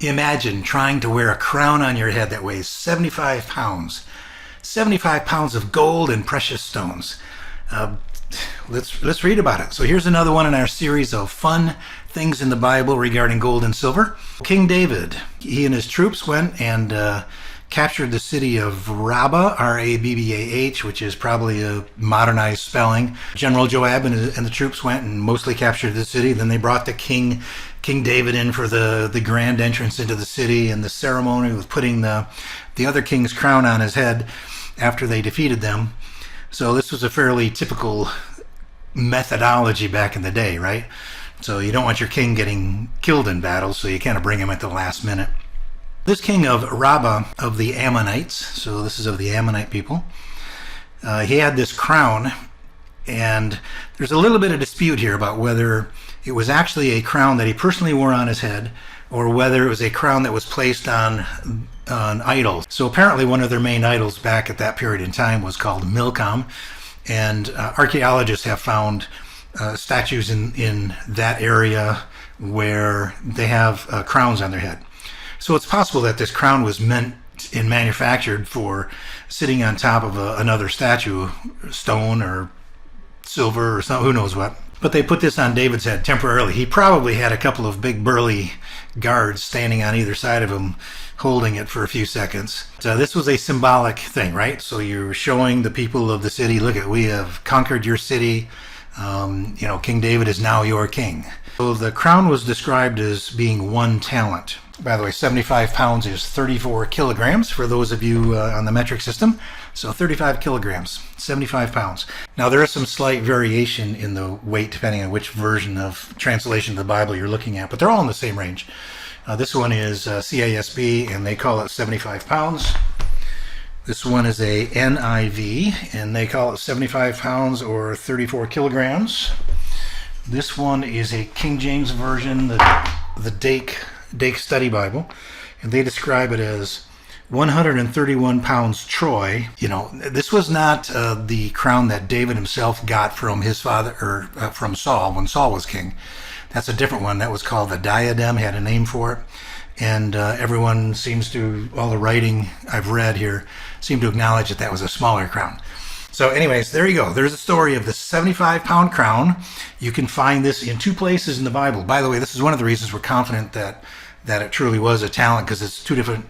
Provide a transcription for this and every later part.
Imagine trying to wear a crown on your head that weighs 75 pounds. 75 pounds of gold and precious stones. Let's read about it. So here's another one in our series of fun things in the Bible regarding gold and silver. King David, he and his troops went and captured the city of Rabbah, R-A-B-B-A-H, which is probably a modernized spelling. General Joab and the troops went and mostly captured the city. Then they brought the King David in for the grand entrance into the city and the ceremony with putting the other king's crown on his head after they defeated them. So this was a fairly typical methodology back in the day, right? So you don't want your king getting killed in battle, so you kind of bring him at the last minute. This king of Rabbah of the Ammonites, so this is of the Ammonite people, he had this crown, and there's a little bit of dispute here about whether it was actually a crown that he personally wore on his head or whether it was a crown that was placed on idols. So apparently one of their main idols back at that period in time was called Milcom, and archaeologists have found statues in that area where they have crowns on their head. So it's possible that this crown was meant and manufactured for sitting on top of another statue, stone or silver or something, who knows what. But they put this on David's head temporarily. He probably had a couple of big burly guards standing on either side of him holding it for a few seconds. So this was a symbolic thing, right? So you're showing the people of the city, look at, we have conquered your city. King David is now your king. So the crown was described as being 1 talent. By the way, 75 pounds is 34 kilograms for those of you on the metric system. So 35 kilograms, 75 pounds. Now there is some slight variation in the weight depending on which version of translation of the Bible you're looking at, but they're all in the same range. This one is CASB and they call it 75 pounds. This one is a NIV and they call it 75 pounds or 34 kilograms. This one is a King James version, the Dake Study Bible, and they describe it as 131 pounds troy. This was not the crown that David himself got from his father, or from Saul when Saul was king. That's a different one. That was called the diadem, had a name for it. And everyone seems to, all the writing I've read here, seem to acknowledge that was a smaller crown. So anyways, there you go. There's a story of the 75-pound crown. You can find this in 2 places in the Bible. By the way, this is one of the reasons we're confident that it truly was a talent, because it's 2 different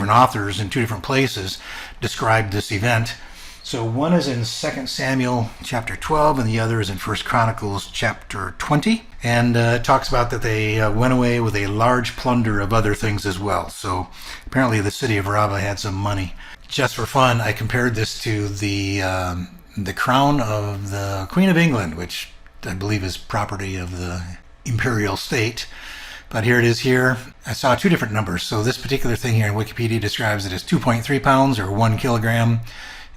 authors in 2 different places described this event. So one is in 2 Samuel chapter 12 and the other is in 1 Chronicles chapter 20. And it talks about that they went away with a large plunder of other things as well. So apparently the city of Rabbah had some money. Just for fun, I compared this to the crown of the Queen of England, which I believe is property of the imperial state. But here it is here. I saw 2 different numbers. So this particular thing here in Wikipedia describes it as 2.3 pounds or 1 kilogram.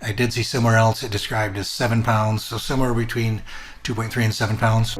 I did see somewhere else it described as 7 pounds. So somewhere between 2.3 and 7 pounds.